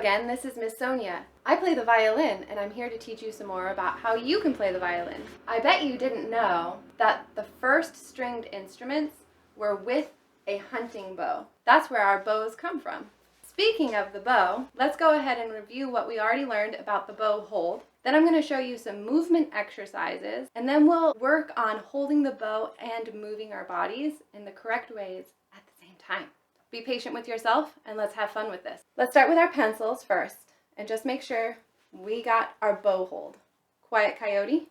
again, this is Miss Sonja. I play the violin, and I'm here to teach you some more about how you can play the violin. I bet you didn't know that the first stringed instruments were with a hunting bow. That's where our bows come from. Speaking of the bow, let's go ahead and review what we already learned about the bow hold. Then I'm going to show you some movement exercises, and then we'll work on holding the bow and moving our bodies in the correct ways at the same time. Be patient with yourself, and let's have fun with this. Let's start with our pencils first, and just make sure we got our bow hold. Quiet coyote,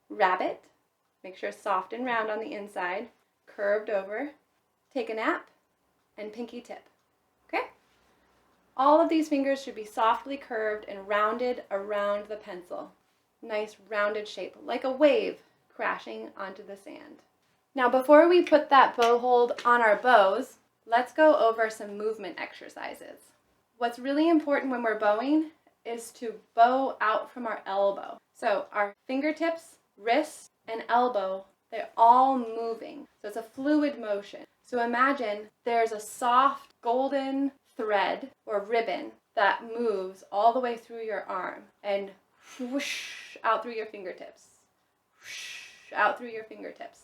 rabbit, make sure soft and round on the inside, curved over, take a nap, and pinky tip. Okay? All of these fingers should be softly curved and rounded around the pencil. Nice rounded shape, like a wave crashing onto the sand. Now before we put that bow hold on our bows, let's go over some movement exercises. What's really important when we're bowing is to bow out from our elbow. So our fingertips, wrist, and elbow, they're all moving. So it's a fluid motion. So imagine there's a soft golden thread or ribbon that moves all the way through your arm and whoosh out through your fingertips. Whoosh out through your fingertips.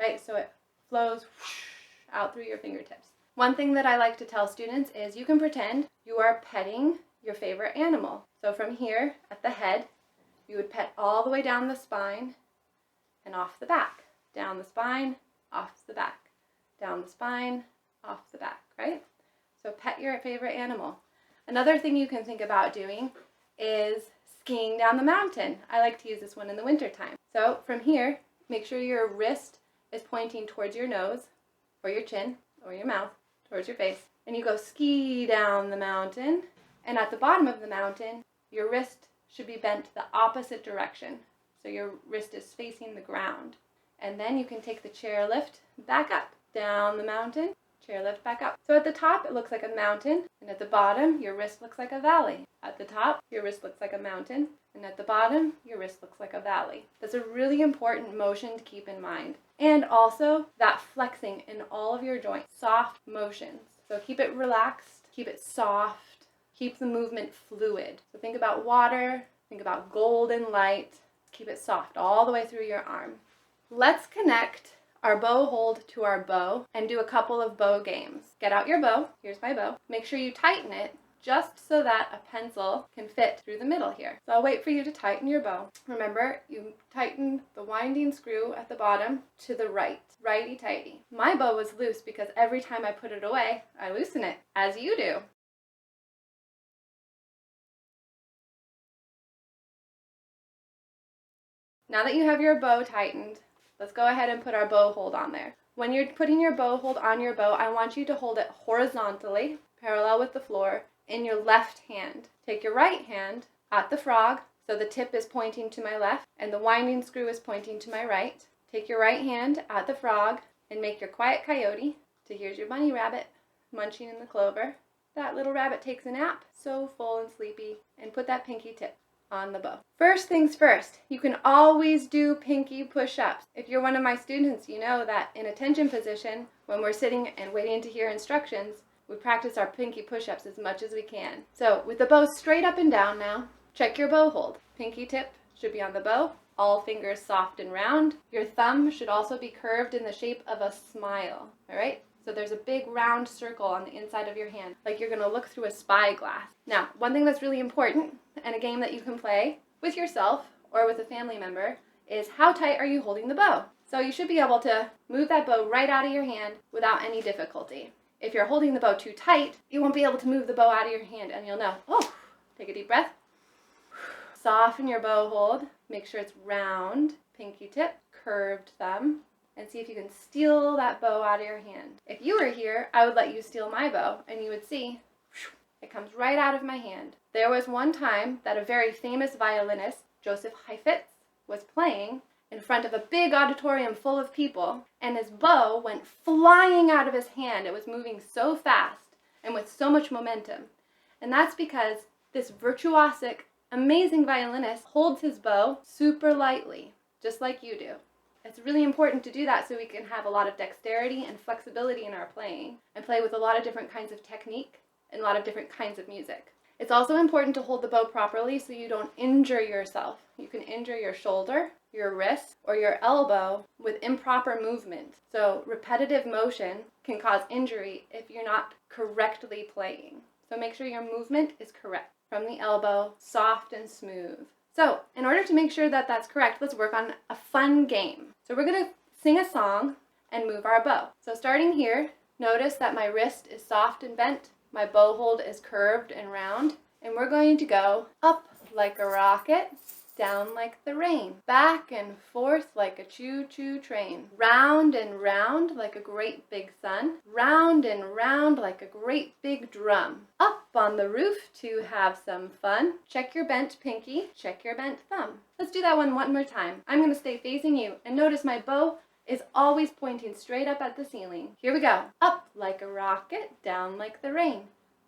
Right? So it flows whoosh out through your fingertips. One thing that I like to tell students is you can pretend you are petting your favorite animal. So from here at the head, you would pet all the way down the spine and off the back. Down the spine, off the back. Down the spine, off the back, right? So pet your favorite animal. Another thing you can think about doing is skiing down the mountain. I like to use this one in the wintertime. So from here, make sure your wrist is pointing towards your nose or your chin or your mouth, towards your face. And you go ski down the mountain. And at the bottom of the mountain, your wrist should be bent the opposite direction. So your wrist is facing the ground. And then you can take the chairlift back up, down the mountain, chairlift back up. So at the top, it looks like a mountain. And at the bottom, your wrist looks like a valley. At the top, your wrist looks like a mountain. And at the bottom, your wrist looks like a valley. That's a really important motion to keep in mind. And also that flexing in all of your joints, soft motions. So keep it relaxed, keep it soft, keep the movement fluid. So think about water, think about golden light, keep it soft all the way through your arm. Let's connect our bow hold to our bow and do a couple of bow games. Get out your bow, here's my bow. Make sure you tighten it just so that a pencil can fit through the middle here. So I'll wait for you to tighten your bow. Remember, you tighten the winding screw at the bottom to the right, righty-tighty. My bow was loose because every time I put it away, I loosen it, as you do. Now that you have your bow tightened, let's go ahead and put our bow hold on there. When you're putting your bow hold on your bow, I want you to hold it horizontally, parallel with the floor, in your left hand. Take your right hand at the frog, so the tip is pointing to my left and the winding screw is pointing to my right. Take your right hand at the frog and make your quiet coyote. So here's your bunny rabbit munching in the clover. That little rabbit takes a nap, so full and sleepy, and put that pinky tip on the bow. First things first, you can always do pinky push-ups. If you're one of my students, you know that in attention position, when we're sitting and waiting to hear instructions, we practice our pinky push-ups as much as we can. So with the bow straight up and down now, check your bow hold. Pinky tip should be on the bow, all fingers soft and round. Your thumb should also be curved in the shape of a smile, all right? So there's a big round circle on the inside of your hand, like you're gonna look through a spyglass. Now, one thing that's really important, and a game that you can play with yourself or with a family member, is how tight are you holding the bow? So you should be able to move that bow right out of your hand without any difficulty. If you're holding the bow too tight, you won't be able to move the bow out of your hand, and you'll know. Oh, take a deep breath. Soften your bow hold. Make sure it's round, pinky tip, curved thumb, and see if you can steal that bow out of your hand. If you were here, I would let you steal my bow, and you would see it comes right out of my hand. There was one time that a very famous violinist, Joseph Heifetz, was playing in front of a big auditorium full of people, and his bow went flying out of his hand. It was moving so fast and with so much momentum. And that's because this virtuosic, amazing violinist holds his bow super lightly, just like you do. It's really important to do that so we can have a lot of dexterity and flexibility in our playing and play with a lot of different kinds of technique and a lot of different kinds of music. It's also important to hold the bow properly so you don't injure yourself. You can injure your shoulder, your wrist, or your elbow with improper movement. So repetitive motion can cause injury if you're not correctly playing. So make sure your movement is correct. From the elbow, soft and smooth. So in order to make sure that that's correct, let's work on a fun game. So we're going to sing a song and move our bow. So starting here, notice that my wrist is soft and bent. My bow hold is curved and round, and we're going to go up like a rocket, down like the rain, back and forth like a choo-choo train, round and round like a great big sun, round and round like a great big drum, up on the roof to have some fun. Check your bent pinky, check your bent thumb. Let's do that one more time. I'm going to stay facing you, and notice my bow is always pointing straight up at the ceiling. Here we go. Up like a rocket, down like the rain,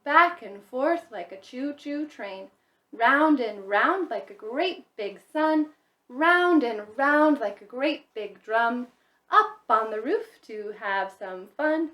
back and forth like a choo-choo train, round and round like a great big sun, round and round like a great big drum, up on the roof to have some fun.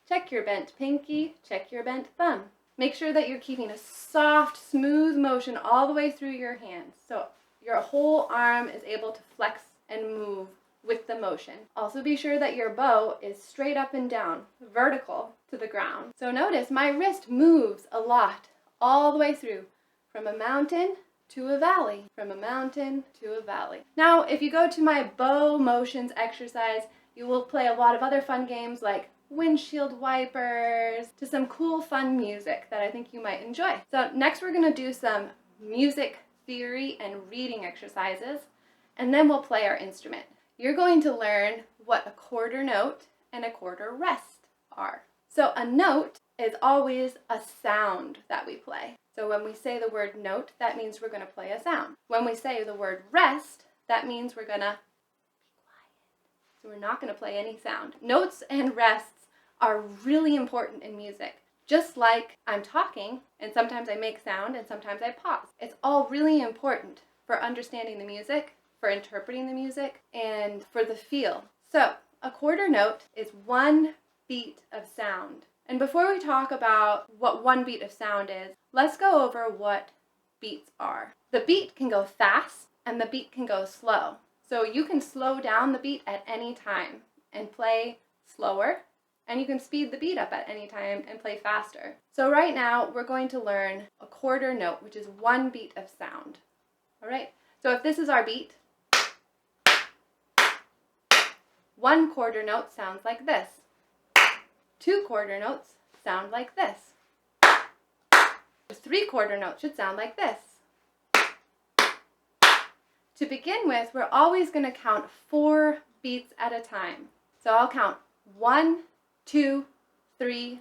Check your bent pinky, check your bent thumb. Make sure that you're keeping a soft, smooth motion all the way through your hands, so your whole arm is able to flex and move with the motion. Also be sure that your bow is straight up and down, vertical to the ground. So notice my wrist moves a lot all the way through, from a mountain to a valley, from a mountain to a valley. Now, if you go to my bow motions exercise, you will play a lot of other fun games like windshield wipers, to some cool fun music that I think you might enjoy. So next we're going to do some music theory and reading exercises, and then we'll play our instrument. You're going to learn what a quarter note and a quarter rest are. So a note is always a sound that we play. So when we say the word note, that means we're going to play a sound. When we say the word rest, that means we're going to be quiet. So we're not going to play any sound. Notes and rests are really important in music. Just like I'm talking, and sometimes I make sound, and sometimes I pause. It's all really important for understanding the music, for interpreting the music, and for the feel. So a quarter note is one beat of sound. And before we talk about what one beat of sound is, let's go over what beats are. The beat can go fast and the beat can go slow. So you can slow down the beat at any time and play slower, and you can speed the beat up at any time and play faster. So right now we're going to learn a quarter note, which is one beat of sound. All right, so if this is our beat, one quarter note sounds like this. Two quarter notes sound like this. Three quarter notes should sound like this. To begin with, we're always going to count 4 beats at a time. So I'll count 1, 2, 3,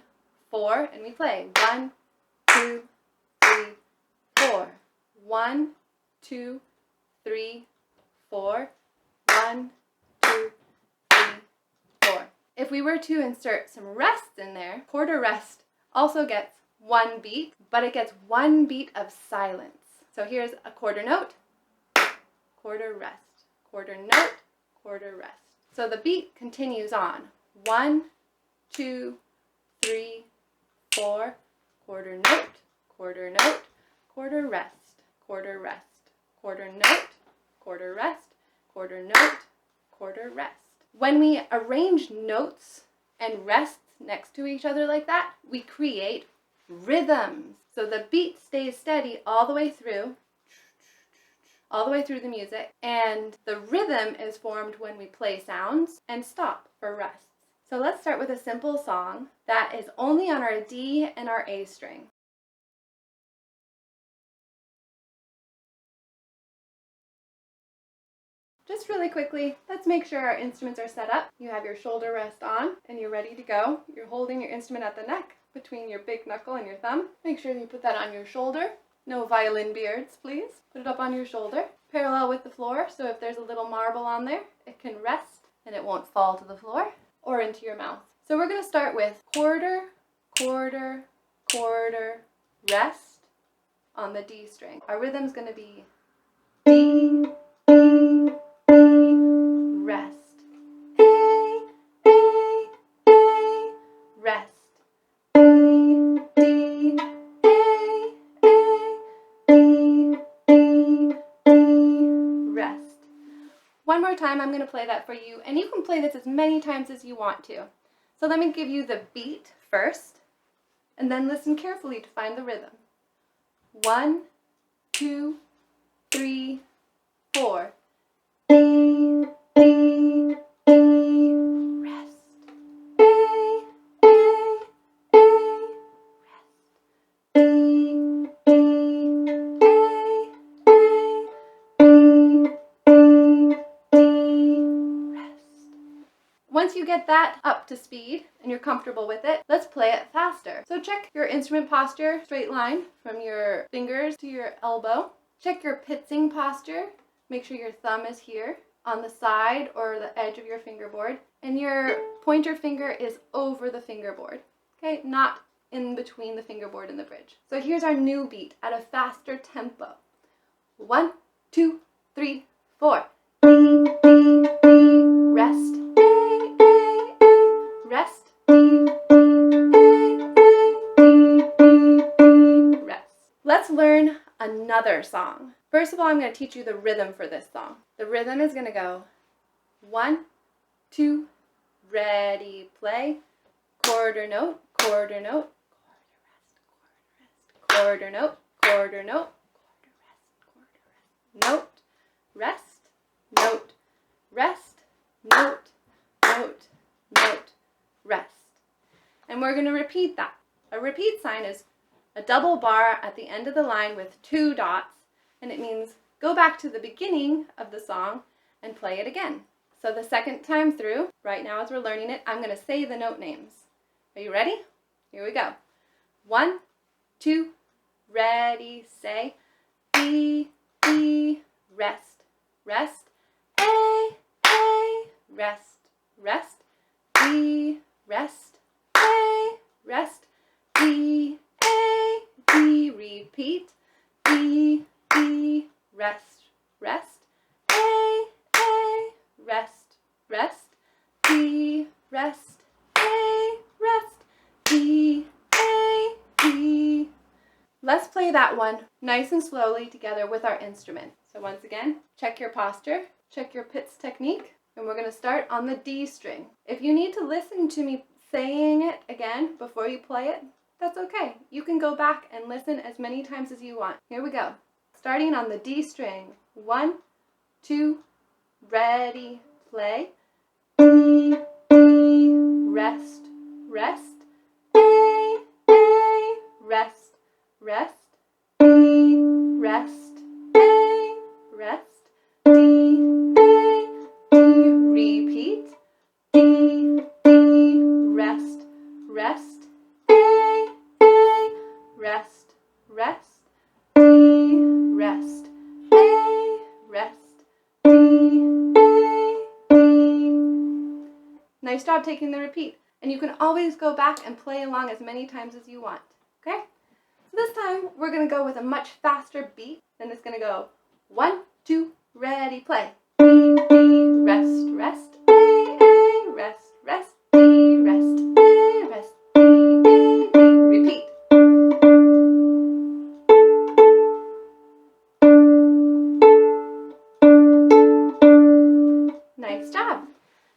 4, and we play 1, 2, 3, 4. 1, 2, 3, 4. 1, 2, 3, 4. If we were to insert some rests in there, quarter rest also gets 1 beat, but it gets 1 beat of silence. So here's a quarter note, quarter rest, quarter note, quarter rest. So the beat continues on. 1, 2, 3, 4, quarter note, quarter note, quarter rest, quarter rest, quarter note, quarter rest, quarter note, quarter rest. When we arrange notes and rests next to each other like that, we create rhythms. So the beat stays steady all the way through the music, and the rhythm is formed when we play sounds and stop for rests. So let's start with a simple song that is only on our D and our A string. Just really quickly, let's make sure our instruments are set up. You have your shoulder rest on and you're ready to go. You're holding your instrument at the neck between your big knuckle and your thumb. Make sure you put that on your shoulder. No violin beards, please. Put it up on your shoulder, parallel with the floor, so if there's a little marble on there, it can rest and it won't fall to the floor or into your mouth. So we're going to start with quarter, quarter, quarter, rest on the D string. Our rhythm's going to be D, D, D, rest. A, rest. D, D, A, time, I'm going to play that for you, and you can play this as many times as you want to. So let me give you the beat first, and then listen carefully to find the rhythm. 1, 2, 3, 4. D, D, D, rest. A, A, A, rest. D, D, A, A, D, D, D, rest. Once you get that up to speed and you're comfortable with it, let's play it faster. So check your instrument posture, straight line from your fingers to your elbow. Check your pitsing posture. Make sure your thumb is here on the side or the edge of your fingerboard, and your pointer finger is over the fingerboard, okay? Not in between the fingerboard and the bridge. So here's our new beat at a faster tempo. 1, 2, 3, 4. D, D, D, rest. A, A, A, rest. D, D, A, A, D, D, D, rest. Let's learn another song. First of all, I'm going to teach you the rhythm for this song. The rhythm is going to go 1, 2, ready, play, quarter note, quarter note, quarter note, quarter note, note, rest, note, rest, note, note, note, rest. And we're going to repeat that. A repeat sign is a double bar at the end of the line with 2 dots, and it means go back to the beginning of the song and play it again. So the second time through, right now as we're learning it, I'm going to say the note names. Are you ready? Here we go. 1, 2, ready, say, B, B, rest, rest, A, rest, rest, B, rest, A, rest, D, A, D, repeat, D, D, rest, rest, A, rest, rest, D, rest, A, rest, D, A, D. Let's play that one nice and slowly together with our instrument. So once again, check your posture, check your pits technique, and we're going to start on the D string. If you need to listen to me saying it again before you play it, that's okay. You can go back and listen as many times as you want. Here we go. Starting on the D string. 1, 2, ready, play. D, D, rest, rest. A, rest, rest. D, rest, A, rest. D, A, D, repeat. D, D, rest, rest. A, rest, rest. D, rest, A, rest. D, A, D. Nice job taking the repeat. And you can always go back and play along as many times as you want. Okay? So this time we're going to go with a much faster beat. Then it's going to go 1, 2, ready, play. D, D, rest, rest. A, rest, rest. D, rest, A, rest. D, A, D. Repeat. Nice job.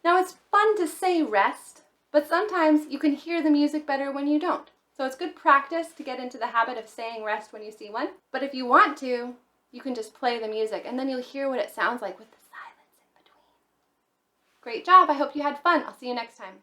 Now it's fun to say rest, but sometimes you can hear the music better when you don't. So it's good practice to get into the habit of saying rest when you see one. But if you want to, you can just play the music and then you'll hear what it sounds like with the silence in between. Great job. I hope you had fun. I'll see you next time.